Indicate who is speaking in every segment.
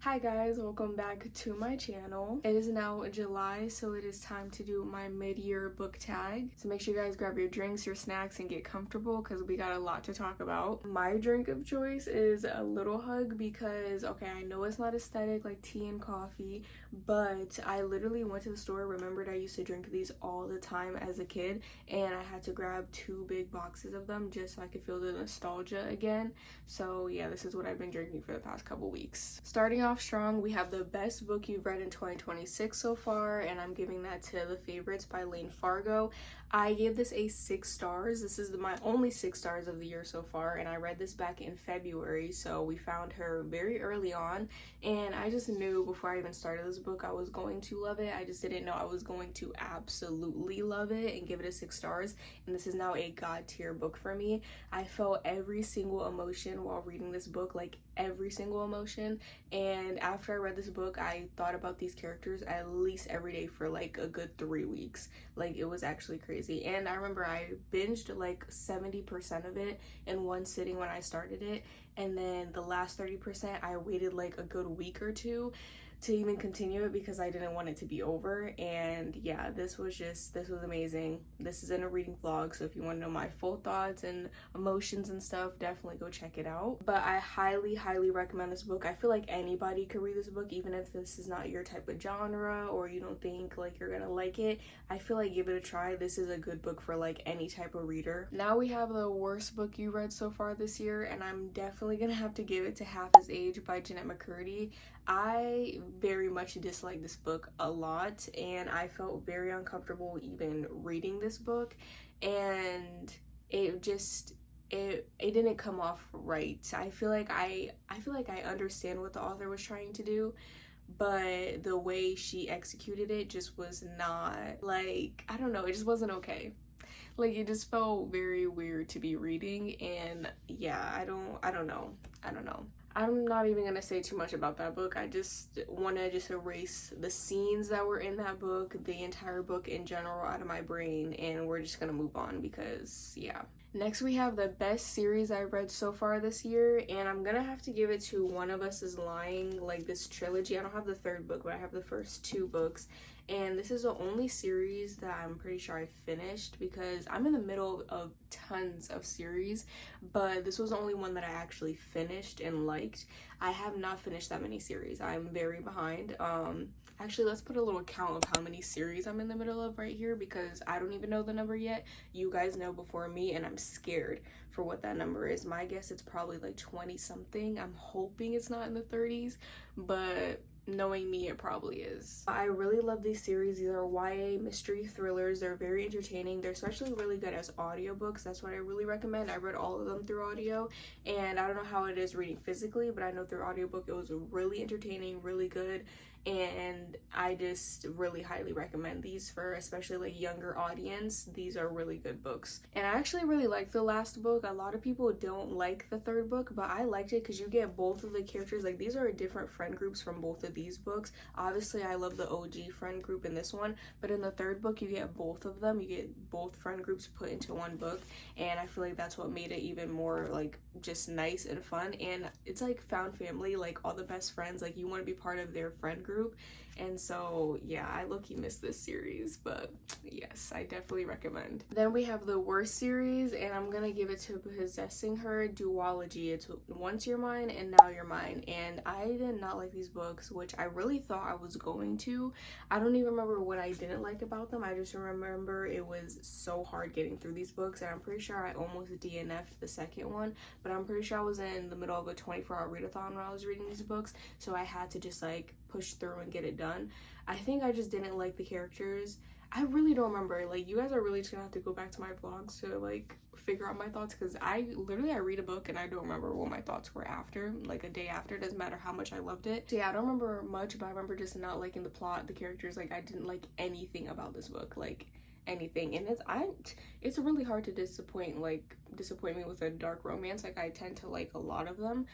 Speaker 1: Hi guys, welcome back to my channel. It is now July, so it is time to do my mid-year book tag. So make sure you guys grab your drinks, your snacks, and get comfortable because we got a lot to talk about. My drink of choice is a Little Hug because, okay, I know it's not aesthetic like tea and coffee, but I literally went to the store, remembered I used to drink these all the time as a kid, and I had to grab 2 big boxes of them just so I could feel the nostalgia again. So yeah, this is what I've been drinking for the past couple weeks. Starting off strong, we have the best book you've read in 2026 so far, and I'm giving that to The Favorites by Lane Fargo. I gave this a 6 stars. This is my only 6 stars of the year so far, and I read this back in February, so we found her very early on, and I just knew before I even started this book I was going to love it. I just didn't know I was going to absolutely love it and give it a 6 stars, and this is now a god tier book for me. I felt every single emotion while reading this book, like every single emotion, and after I read this book I thought about these characters at least every day for like a good 3 weeks. Like, it was actually crazy. And I remember I binged like 70% of it in one sitting when I started it, and then the last 30% I waited like a good week or two to even continue it because I didn't want it to be over. And yeah, this was amazing. This is in a reading vlog, so if you want to know my full thoughts and emotions and stuff, definitely go check it out. But I highly recommend this book. I feel like anybody could read this book, even if this is not your type of genre or you don't think like you're gonna like it. I feel like give it a try. This is a good book for like any type of reader. Now we have the worst book you read so far this year, and I'm definitely gonna have to give it to Half His Age by Jeanette McCurdy. I very much dislike this book a lot, and I felt very uncomfortable even reading this book, and it didn't come off right. I feel like I understand what the author was trying to do, but the way she executed it just was not, like, I don't know, it just wasn't okay. Like, it just felt very weird to be reading, and yeah, I don't know. I'm not even gonna say too much about that book. I just want to just erase the scenes that were in that book, the entire book in general, out of my brain, and we're just gonna move on because yeah. Next we have the best series I've read so far this year, and I'm gonna have to give it to One of Us is Lying, like this trilogy. I don't have the 3rd book, but I have the first 2 books, and this is the only series that I'm pretty sure I finished because I'm in the middle of tons of series, but this was the only one that I actually finished and liked. I have not finished that many series. I'm very behind. Actually, let's put a little count of how many series I'm in the middle of right here because I don't even know the number yet. You guys know before me, and I'm scared for what that number is. My guess it's probably like 20 something. I'm hoping it's not in the 30s, but knowing me, it probably is. I really love these series. These are YA mystery thrillers. They're very entertaining. They're especially really good as audiobooks. That's what I really recommend. I read all of them through audio, and I don't know how it is reading physically, but I know through audiobook it was really entertaining, really good, and I just really highly recommend these for especially like younger audience. These are really good books, and I actually really like the last book. A lot of people don't like the 3rd book, but I liked it because you get both of the characters. Like, these are different friend groups from both of these books. Obviously I love the OG friend group in this one, but in the 3rd book you get both of them. You get both friend groups put into one book, and I feel like that's what made it even more like just nice and fun. And it's like found family, like all the best friends, like you want to be part of their friend group. And so yeah, I low-key miss this series, but yes, I definitely recommend. Then we have the worst series, and I'm gonna give it to Possessing Her duology. It's Once You're Mine and Now You're Mine, and I did not like these books, which I really thought I was going to. I don't even remember what I didn't like about them. I just remember it was so hard getting through these books, and I'm pretty sure I almost DNF'd the 2nd one, but I'm pretty sure I was in the middle of a 24-hour readathon when I was reading these books, so I had to just like push through and get it done. I think I just didn't like the characters. I really don't remember. Like, you guys are really just gonna have to go back to my vlogs to like figure out my thoughts, because I read a book and I don't remember what my thoughts were after, like a day after. It doesn't matter how much I loved it. So yeah, I don't remember much, but I remember just not liking the plot, the characters. Like, I didn't like anything about this book, like anything. And it's really hard to disappoint me with a dark romance. Like, I tend to like a lot of them.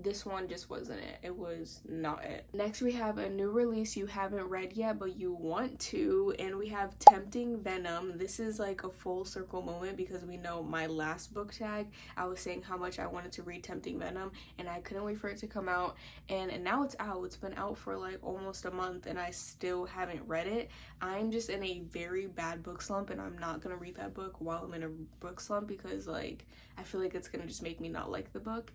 Speaker 1: this one just wasn't it. It was not it. Next, we have a new release you haven't read yet, but you want to, and we have Tempting Venom. This is like a full circle moment because we know my last book tag, I was saying how much I wanted to read Tempting Venom, and I couldn't wait for it to come out, and now it's out. It's been out for like almost a month, and I still haven't read it. I'm just in a very bad book slump, and I'm not gonna read that book while I'm in a book slump because like I feel like it's gonna just make me not like the book.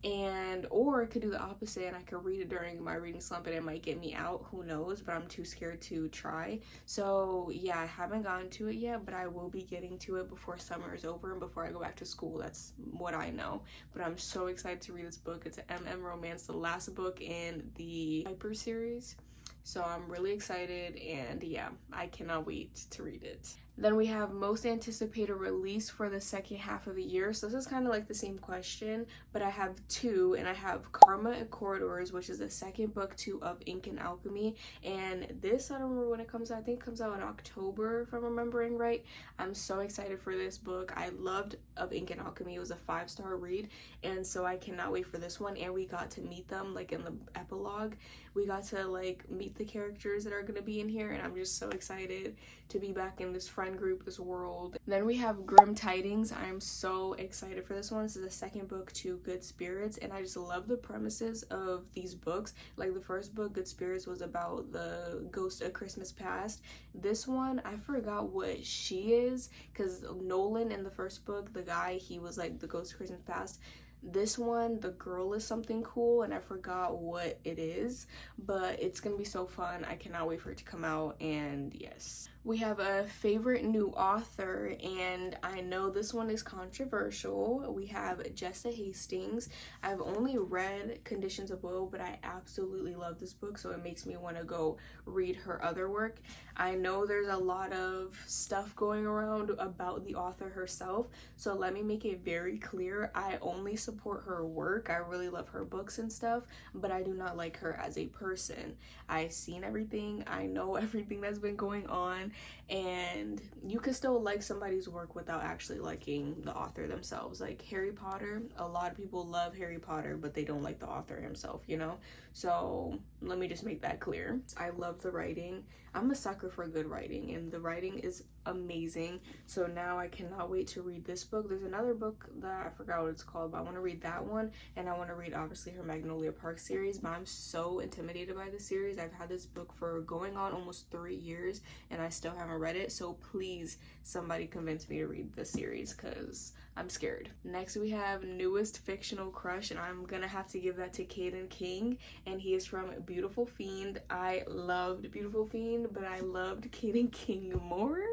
Speaker 1: And or it could do the opposite and I could read it during my reading slump and it might get me out, who knows, but I'm too scared to try. So yeah, I haven't gotten to it yet, but I will be getting to it before summer is over and before I go back to school. That's what I know, but I'm so excited to read this book. It's an MM romance, the last book in the Piper series, so I'm really excited, and yeah, I cannot wait to read it. Then we have most anticipated release for the second half of the year. So this is kind of like the same question, but I have two, and I have Karma and Corridors, which is the second book too of Ink and Alchemy. And this, I don't remember when it comes out. I think it comes out in October, if I'm remembering right. I'm so excited for this book. I loved Of Ink and Alchemy. It was a 5-star read, and so I cannot wait for this one. And we got to meet them like in the epilogue. We got to like meet the characters that are going to be in here, and I'm just so excited to be back in this friend group, this world. Then we have Grim Tidings. I'm so excited for this one. This is the second book to Good Spirits, and I just love the premises of these books. Like the first book, Good Spirits, was about the ghost of Christmas past. This one, I forgot what she is, because Nolan in the first book, the guy, he was like the ghost of Christmas past. This one, the girl is something cool, and I forgot what it is, but it's gonna be so fun. I cannot wait for it to come out. And yes, we have a favorite new author, and I know this one is controversial. We have Jessa Hastings. I've only read Conditions of Will, but I absolutely love this book, so it makes me want to go read her other work. I know there's a lot of stuff going around about the author herself, so let me make it very clear. I only support her work. I really love her books and stuff, but I do not like her as a person. I've seen everything. I know everything that's been going on, and you can still like somebody's work without actually liking the author themselves. Like Harry Potter, a lot of people love Harry Potter, but they don't like the author himself, you know? So let me just make that clear. I love the writing. I'm a sucker for good writing, and the writing is amazing. So now I cannot wait to read this book. There's another book that I forgot what it's called, but I want to read that one, and I want to read obviously her Magnolia Park series. But I'm so intimidated by the series. I've had this book for going on almost 3 years, and I still haven't read it. So please, somebody convince me to read the series, because I'm scared. Next, we have newest fictional crush, and I'm gonna have to give that to Caden King, and he is from Beautiful Fiend. I loved Beautiful Fiend, but I loved Caden King more.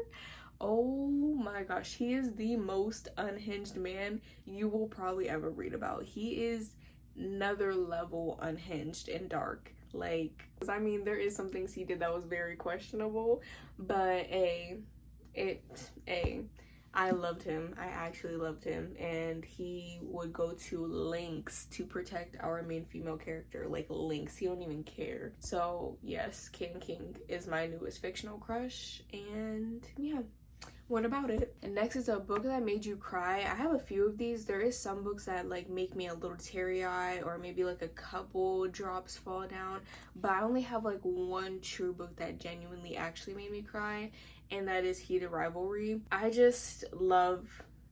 Speaker 1: Oh my gosh, he is the most unhinged man you will probably ever read about. He is another level unhinged and dark. Like, I mean, there is some things he did that was very questionable, but I loved him. I actually loved him, and he would go to lengths to protect our main female character, like lengths. He don't even care. So yes, Caden King is my newest fictional crush, and yeah. What about it? And next is a book that made you cry. I have a few of these. There is some books that like make me a little teary-eyed, or maybe like a couple drops fall down, but I only have like one true book that genuinely actually made me cry, and that is Heated Rivalry. I just love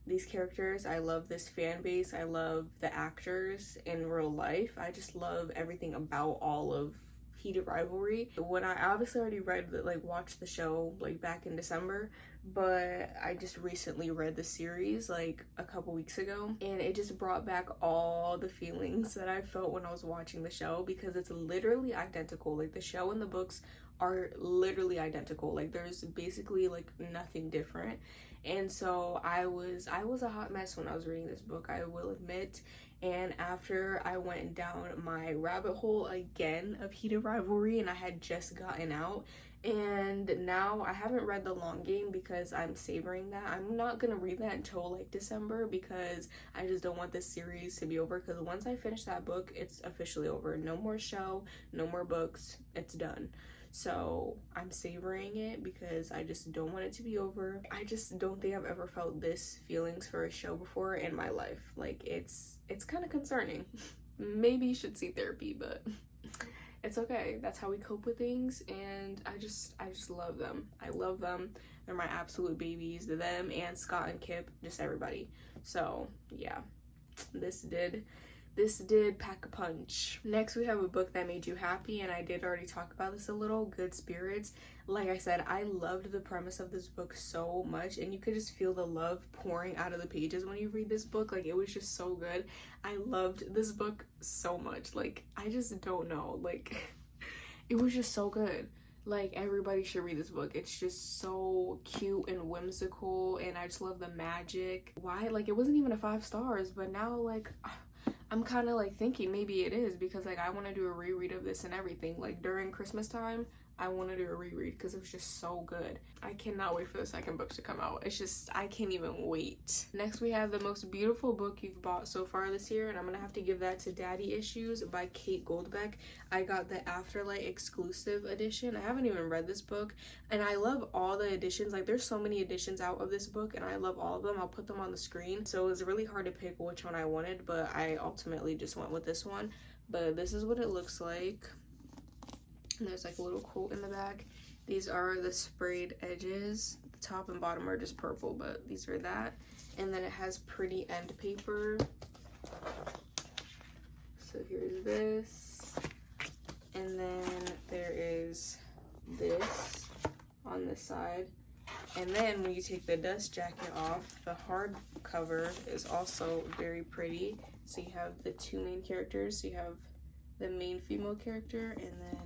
Speaker 1: these characters. I love this fan base. I love the actors in real life. I just love everything about all of Heated Rivalry. When I obviously already watched the show like back in December, but I just recently read the series like a couple weeks ago, and it just brought back all the feelings that I felt when I was watching the show, because it's literally identical. Like the show and the books are literally identical. Like there's basically like nothing different. And so I was a hot mess when I was reading this book, I will admit. And after I went down my rabbit hole again of Heated Rivalry, and I had just gotten out, and now I haven't read The Long Game because I'm savoring that. I'm not gonna read that until like December, because I just don't want this series to be over, because once I finish that book, it's officially over. No more show, no more books, it's done. So I'm savoring it because I just don't want it to be over. I just don't think I've ever felt this feelings for a show before in my life. Like it's kind of concerning. maybe you should see therapy, but it's okay. That's how we cope with things, and I just love them. I love them. They're my absolute babies. Them and Scott and Kip, just everybody. So yeah, this did pack a punch. Next, we have a book that made you happy, and I did already talk about this a little, Good Spirits. Like I said, I loved the premise of this book so much, and you could just feel the love pouring out of the pages when you read this book. Like, it was just so good. I loved this book so much. Like, I just don't know. Like, it was just so good. Like, everybody should read this book. It's just so cute and whimsical, and I just love the magic. Why? Like, it wasn't even a 5 stars, but now, like, I'm kind of like thinking maybe it is, because like I want to do a reread of this and everything. Like during Christmas time, I want to do a reread because it was just so good. I cannot wait for the second book to come out. It's just, I can't even wait. Next, we have the most beautiful book you've bought so far this year, and I'm gonna have to give that to Daddy Issues by Kate Goldbeck. I got the Afterlight exclusive edition. I haven't even read this book, and I love all the editions. Like, there's so many editions out of this book, and I love all of them. I'll put them on the screen. So it was really hard to pick which one I wanted, but I ultimately just went with this one. But this is what it looks like. And there's like a little quote in the back. These are the sprayed edges. The top and bottom are just purple, but these are that. And then it has pretty end paper. So here's this. And then there is this on this side. And then when you take the dust jacket off, the hard cover is also very pretty. So you have the 2 main characters. So you have the main female character and then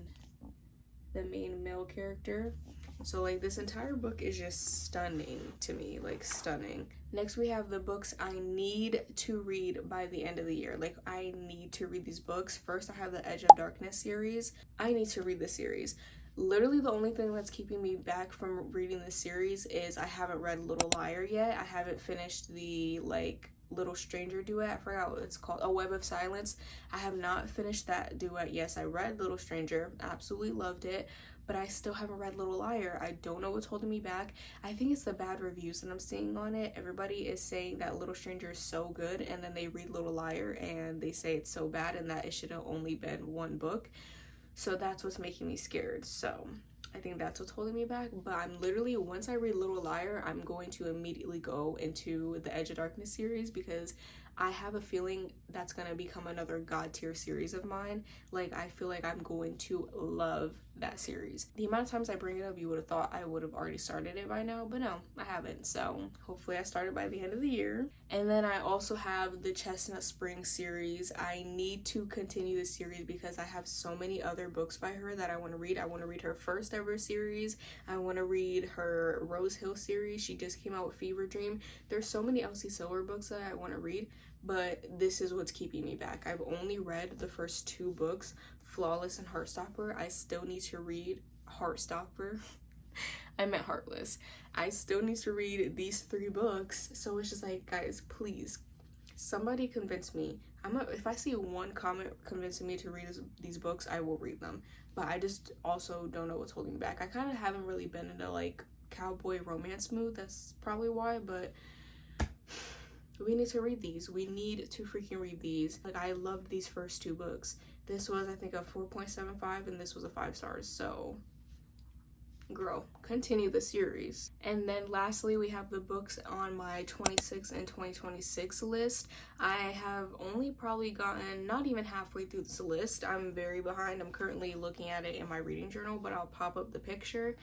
Speaker 1: the main male character. So like this entire book is just stunning to me, like stunning. Next, we have the books I need to read by the end of the year. Like, I need to read these books. First, I have the Edge of Darkness series. I need to read this series. Literally the only thing that's keeping me back from reading this series is I haven't read Little Liar yet. I haven't finished the like Little Stranger duet. I forgot what it's called. A Web of Silence. I have not finished that duet. Yes, I read Little Stranger. Absolutely loved it. But I still haven't read Little Liar. I don't know what's holding me back. I think it's the bad reviews that I'm seeing on it. Everybody is saying that Little Stranger is so good, and then they read Little Liar and they say it's so bad and that it should have only been 1 book. So that's what's making me scared. So I think that's what's holding me back. But I'm literally, once I read Little Liar, I'm going to immediately go into the Edge of Darkness series, because I have a feeling that's going to become another god tier series of mine. Like, I feel like I'm going to love that series. The amount of times I bring it up, you would have thought I would have already started it by now, but no, I haven't. So hopefully I started by the end of the year. And then I also have the Chestnut Springs series. I need to continue this series because I have so many other books by her that I want to read. I want to read her first ever series. I want to read her Rose Hill series. She just came out with Fever Dream. There's so many Elsie Silver books that I want to read, but this is what's keeping me back. I've only read the first 2 books, Flawless and Heartstopper. I still need to read Heartstopper. I meant Heartless. I still need to read these 3 books. So it's just like, guys, please, somebody convince me. If I see one comment convincing me to read these books, I will read them. But I just also don't know what's holding me back. I kind of haven't really been into like cowboy romance mood. That's probably why, but we need to read these. We need to freaking read these. Like, I loved these first 2 books. This was, I think, a 4.75 and this was a 5 stars. So, girl, continue the series. And then lastly, we have the books on my 26 and 2026 list. I have only probably gotten not even halfway through this list. I'm very behind. I'm currently looking at it in my reading journal, but I'll pop up the picture.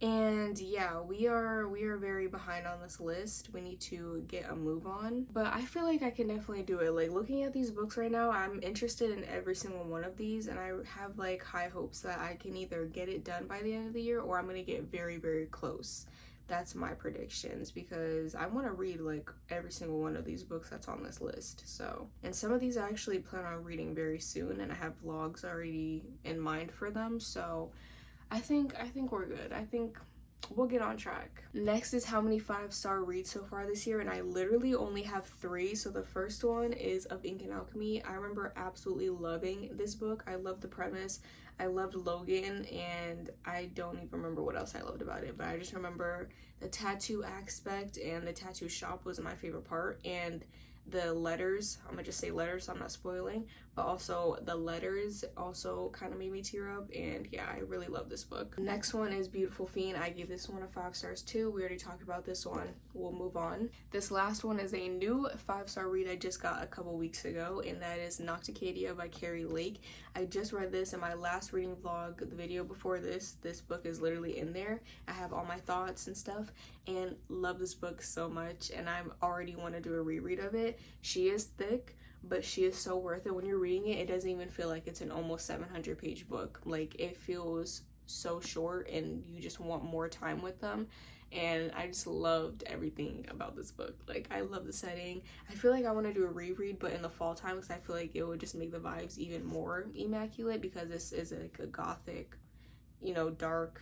Speaker 1: And yeah, we are very behind on this list. We need to get a move on, but I feel like I can definitely do it. Like, looking at these books right now, I'm interested in every single one of these, and I have like high hopes that I can either get it done by the end of the year or I'm gonna get very, very close. That's my predictions, because I want to read like every single one of these books that's on this list. So, and some of these I actually plan on reading very soon, and I have vlogs already in mind for them. So I think we're good. I think we'll get on track. Next is how many 5-star reads so far this year, and I literally only have 3. So the first one is Of Ink and Alchemy. I remember absolutely loving this book. I loved the premise. I loved Logan, and I don't even remember what else I loved about it, but I just remember the tattoo aspect, and the tattoo shop was my favorite part, and the letters, I'm gonna just say letters so I'm not spoiling, but also the letters also kind of made me tear up. And yeah, I really love this book. Next one is Beautiful Fiend. I gave this one a 5 stars too. We already talked about this one. We'll move on. This last one is a new 5-star read I just got a couple weeks ago, and that is Nocticadia by Carrie Lake. I just read this in my last reading vlog, the video before this. This book is literally in there. I have all my thoughts and stuff, and love this book so much, and I already want to do a reread of it. She is thick, but she is so worth it. When you're reading it, it doesn't even feel like it's an almost 700-page book. Like, it feels so short, and you just want more time with them. And I just loved everything about this book. Like, I love the setting. I feel like I want to do a reread, but in the fall time, because I feel like it would just make the vibes even more immaculate, because this is like a gothic, you know, dark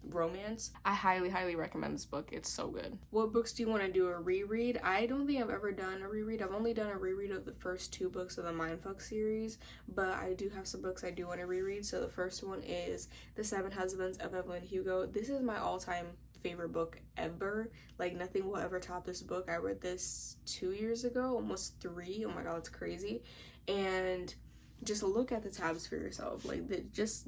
Speaker 1: romance. I highly recommend this book. It's so good. What books do you want to do a reread? I don't think I've ever done a reread. I've only done a reread of the first 2 books of the Mindfuck series, but I do have some books I do want to reread. So the first one is The 7 Husbands of Evelyn Hugo. This is my all-time favorite book ever. Like, nothing will ever top this book. I read this 2 years ago, almost 3. Oh my god, it's crazy. And just look at the tabs for yourself. Like, this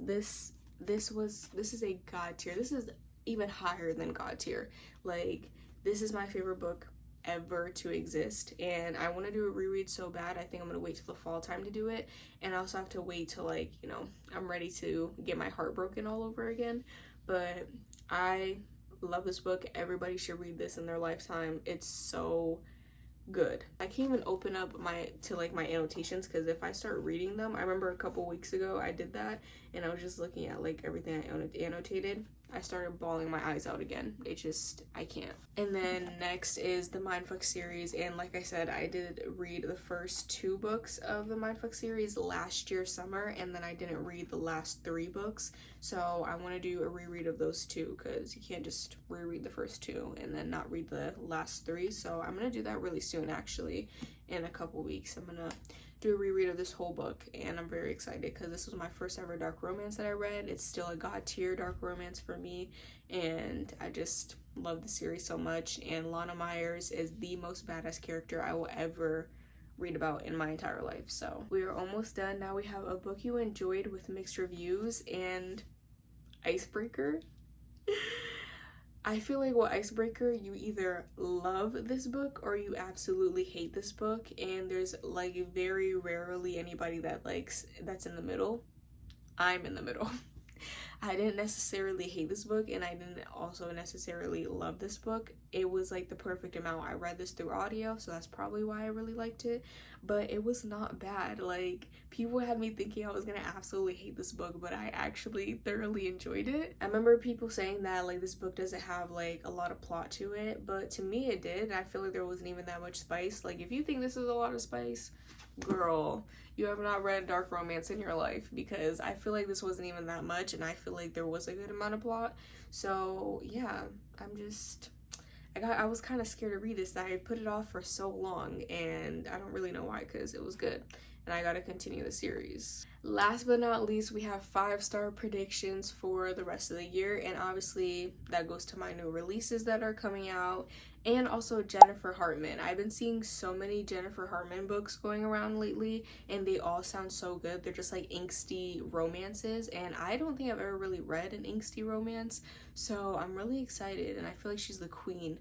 Speaker 1: is a god tier. This is even higher than god tier. Like, this is my favorite book ever to exist, and I want to do a reread so bad. I think I'm gonna wait till the fall time to do it, and I also have to wait till, like, you know, I'm ready to get my heart broken all over again. But I love this book. Everybody should read this in their lifetime. It's so good. I can't even open up my annotations, because if I start reading them, I remember a couple weeks ago I did that, and I was just looking at like everything I annotated. I started bawling my eyes out again. I can't. And then next is the Mindfuck series, and like I said, I did read the first 2 books of the Mindfuck series last year summer, and then I didn't read the last 3 books, so I want to do a reread of those 2, because you can't just reread the first 2 and then not read the last 3. So I'm gonna do that really soon, actually. In a couple weeks I'm gonna do a reread of this whole book, and I'm very excited because this was my first ever dark romance that I read. It's still a god tier dark romance for me, and I just love the series so much. And Lana Myers is the most badass character I will ever read about in my entire life. So we are almost done. Now we have a book you enjoyed with mixed reviews and Icebreaker. I feel like with Icebreaker, you either love this book or you absolutely hate this book, and there's like very rarely anybody that's in the middle. I'm in the middle. I didn't necessarily hate this book, and I didn't also necessarily love this book. It was like the perfect amount. I read this through audio, so that's probably why I really liked it, but it was not bad. Like, people had me thinking I was gonna absolutely hate this book, but I actually thoroughly enjoyed it. I remember people saying that like this book doesn't have like a lot of plot to it, but to me it did. I feel like there wasn't even that much spice. Like, if you think this is a lot of spice, girl, you have not read dark romance in your life, because I feel like this wasn't even that much, and I feel like there was a good amount of plot. So yeah, I was kind of scared to read this. I put it off for so long, and I don't really know why, because it was good, and I gotta continue the series. Last but not least, we have 5-star predictions for the rest of the year, and obviously that goes to my new releases that are coming out, and also Jennifer Hartman. I've been seeing so many Jennifer Hartman books going around lately, and they all sound so good. They're just like angsty romances, and I don't think I've ever really read an angsty romance, so I'm really excited, and I feel like she's the queen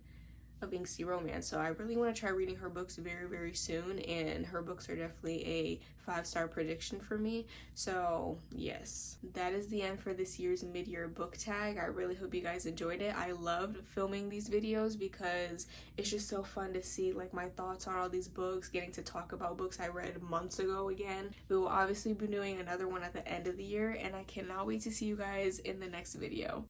Speaker 1: of angsty romance. So I really want to try reading her books very soon, and her books are definitely a 5-star prediction for me. So yes, that is the end for this year's mid-year book tag. I really hope you guys enjoyed it. I loved filming these videos because it's just so fun to see like my thoughts on all these books, getting to talk about books I read months ago again. We will obviously be doing another one at the end of the year, and I cannot wait to see you guys in the next video.